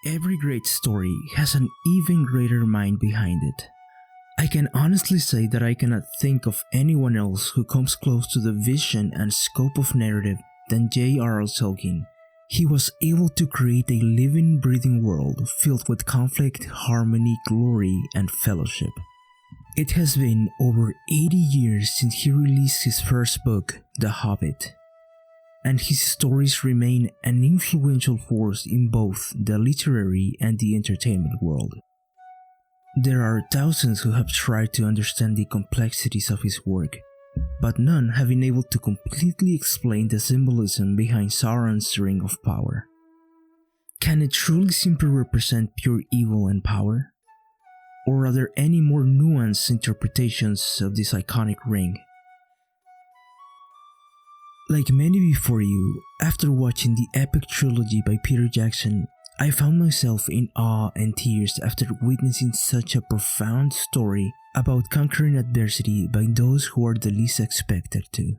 every great story has an even greater mind behind it. I can honestly say that I cannot think of anyone else who comes close to the vision and scope of narrative than J.R.R. Tolkien. He was able to create a living, breathing world filled with conflict, harmony, glory, and fellowship. It has been over 80 years since he released his first book, The Hobbit, and his stories remain an influential force in both the literary and the entertainment world. There are thousands who have tried to understand the complexities of his work, but none have been able to completely explain the symbolism behind Sauron's Ring of Power. Can it truly simply represent pure evil and power? Or are there any more nuanced interpretations of this iconic ring? Like many before you, after watching the epic trilogy by Peter Jackson, I found myself in awe and tears after witnessing such a profound story about conquering adversity by those who are the least expected to.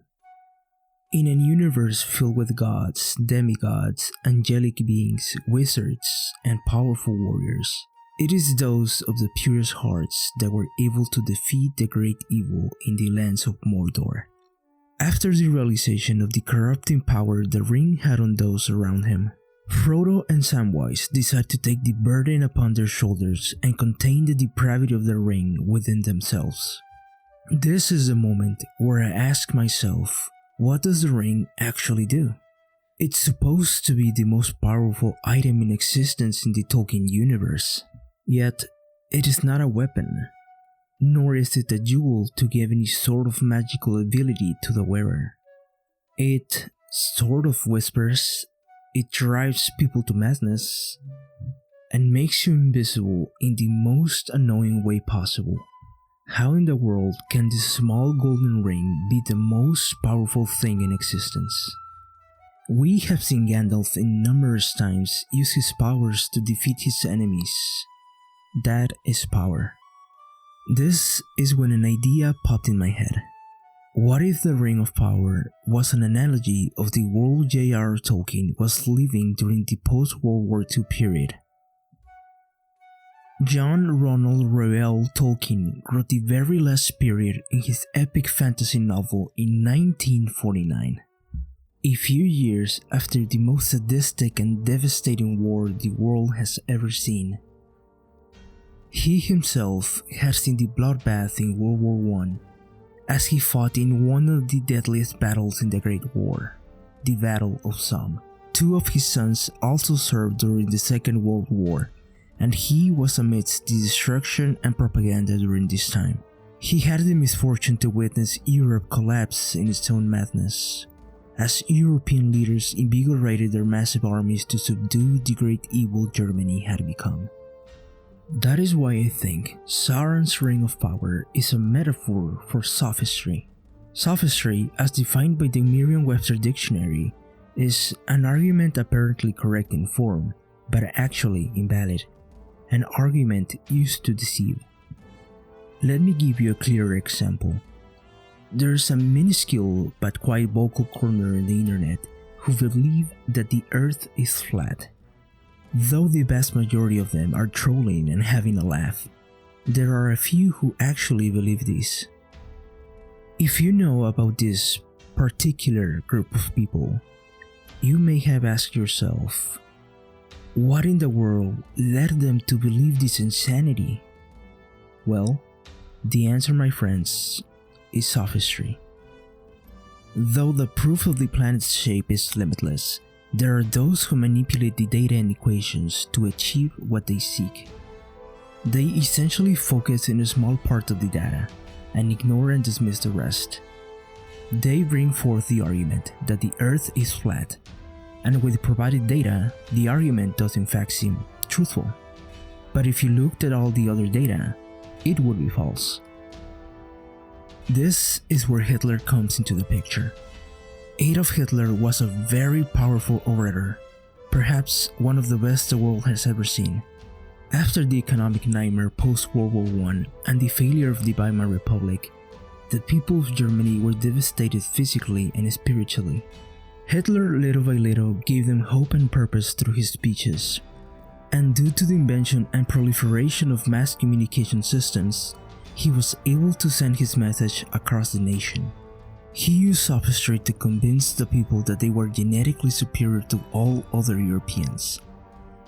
In a universe filled with gods, demigods, angelic beings, wizards, and powerful warriors, it is those of the purest hearts that were able to defeat the great evil in the lands of Mordor. After the realization of the corrupting power the ring had on those around him, Frodo and Samwise decide to take the burden upon their shoulders and contain the depravity of the ring within themselves. This is the moment where I ask myself, what does the ring actually do? It's supposed to be the most powerful item in existence in the Tolkien universe, yet it is not a weapon, nor is it a jewel to give any sort of magical ability to the wearer. It sort of whispers, it drives people to madness, and makes you invisible in the most annoying way possible. How in the world can this small golden ring be the most powerful thing in existence? We have seen Gandalf in numerous times use his powers to defeat his enemies. That is power. This is when an idea popped in my head. What if the Ring of Power was an analogy of the world J.R.R. Tolkien was living during the post-World War II period? John Ronald Reuel Tolkien wrote the very last period in his epic fantasy novel in 1949. A few years after the most sadistic and devastating war the world has ever seen. He himself had seen the bloodbath in World War I as he fought in one of the deadliest battles in the Great War, the Battle of Somme. Two of his sons also served during the Second World War, and he was amidst the destruction and propaganda during this time. He had the misfortune to witness Europe collapse in its own madness, as European leaders invigorated their massive armies to subdue the great evil Germany had become. That is why I think Sauron's Ring of Power is a metaphor for sophistry. Sophistry, as defined by the Merriam-Webster Dictionary, is an argument apparently correct in form, but actually invalid. An argument used to deceive. Let me give you a clearer example. There's a minuscule but quite vocal corner in the internet who believe that the earth is flat. Though the vast majority of them are trolling and having a laugh, there are a few who actually believe this. If you know about this particular group of people, you may have asked yourself, what in the world led them to believe this insanity? Well, the answer, my friends, is sophistry. Though the proof of the planet's shape is limitless, there are those who manipulate the data and equations to achieve what they seek. They essentially focus on a small part of the data and ignore and dismiss the rest. They bring forth the argument that the Earth is flat, and with the provided data, the argument does in fact seem truthful. But if you looked at all the other data, it would be false. This is where Hitler comes into the picture. Adolf Hitler was a very powerful orator, perhaps one of the best the world has ever seen. After the economic nightmare post-World War I and the failure of the Weimar Republic, the people of Germany were devastated physically and spiritually. Hitler little by little gave them hope and purpose through his speeches. And due to the invention and proliferation of mass communication systems, he was able to send his message across the nation. He used sophistry to convince the people that they were genetically superior to all other Europeans,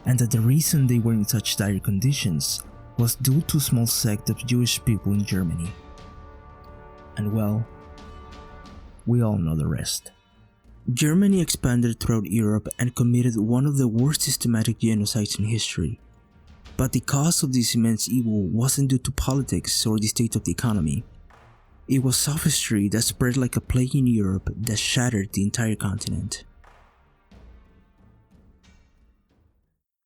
and that the reason they were in such dire conditions was due to a small sect of Jewish people in Germany. And well, we all know the rest. Germany expanded throughout Europe and committed one of the worst systematic genocides in history. But the cause of this immense evil wasn't due to politics or the state of the economy. It was sophistry that spread like a plague in Europe that shattered the entire continent.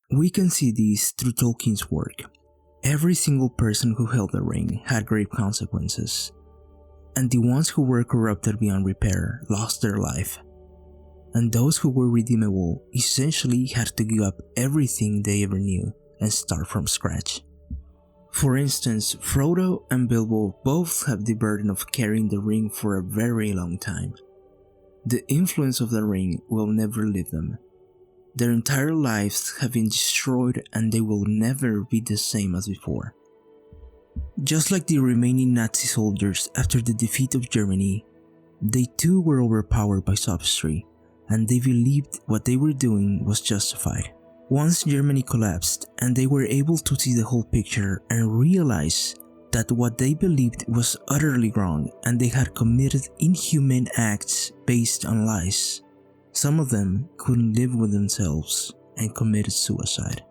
We can see this through Tolkien's work. Every single person who held the ring had grave consequences, and the ones who were corrupted beyond repair lost their life, and those who were redeemable essentially had to give up everything they ever knew and start from scratch. For instance, Frodo and Bilbo both have the burden of carrying the ring for a very long time. The influence of the ring will never leave them. Their entire lives have been destroyed and they will never be the same as before. Just like the remaining Nazi soldiers after the defeat of Germany, they too were overpowered by sophistry, and they believed what they were doing was justified. Once Germany collapsed and they were able to see the whole picture and realize that what they believed was utterly wrong and they had committed inhuman acts based on lies, some of them couldn't live with themselves and committed suicide.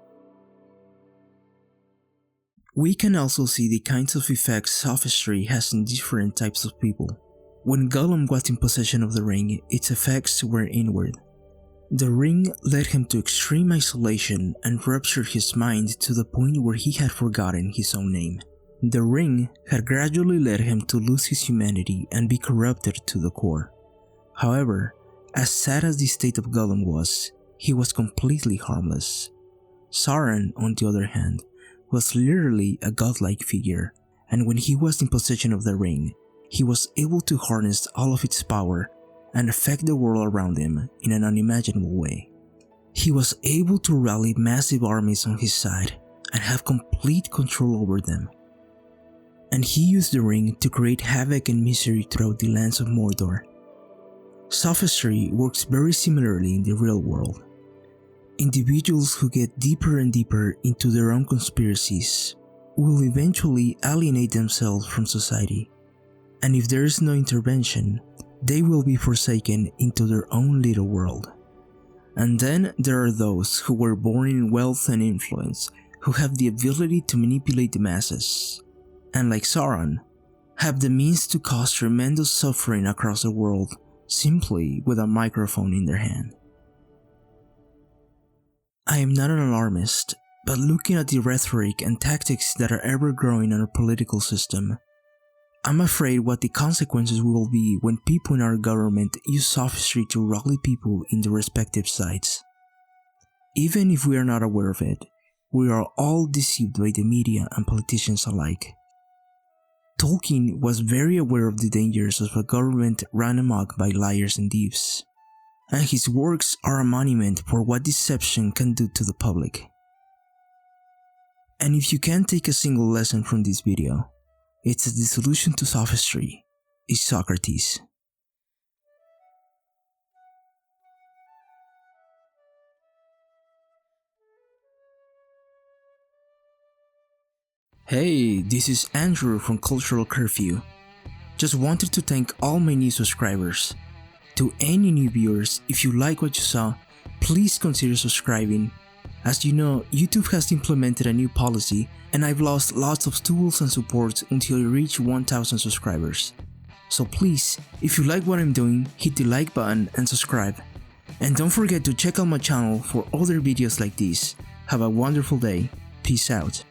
We can also see the kinds of effects sophistry has in different types of people. When Gollum was in possession of the ring, its effects were inward. The ring led him to extreme isolation and ruptured his mind to the point where he had forgotten his own name. The ring had gradually led him to lose his humanity and be corrupted to the core. However, as sad as the state of Gollum was, he was completely harmless. Sauron, on the other hand, was literally a godlike figure, and when he was in possession of the ring, he was able to harness all of its power and affect the world around him in an unimaginable way. He was able to rally massive armies on his side and have complete control over them. And he used the ring to create havoc and misery throughout the lands of Mordor. Sophistry works very similarly in the real world. Individuals who get deeper and deeper into their own conspiracies will eventually alienate themselves from society. And if there is no intervention, they will be forsaken into their own little world. And then there are those who were born in wealth and influence, who have the ability to manipulate the masses, and like Sauron, have the means to cause tremendous suffering across the world simply with a microphone in their hand. I am not an alarmist, but looking at the rhetoric and tactics that are ever growing in our political system, I'm afraid what the consequences will be when people in our government use sophistry to rally people in their respective sides. Even if we are not aware of it, we are all deceived by the media and politicians alike. Tolkien was very aware of the dangers of a government run amok by liars and thieves, and his works are a monument for what deception can do to the public. And if you can take a single lesson from this video, it's that the solution to sophistry is Socrates. Hey, this is Andrew from Cultural Curfew. Just wanted to thank all my new subscribers. To any new viewers, if you like what you saw, please consider subscribing. As you know, YouTube has implemented a new policy and I've lost lots of tools and support until I reach 1000 subscribers. So please, if you like what I'm doing, hit the like button and subscribe. And don't forget to check out my channel for other videos like this. Have a wonderful day. Peace out.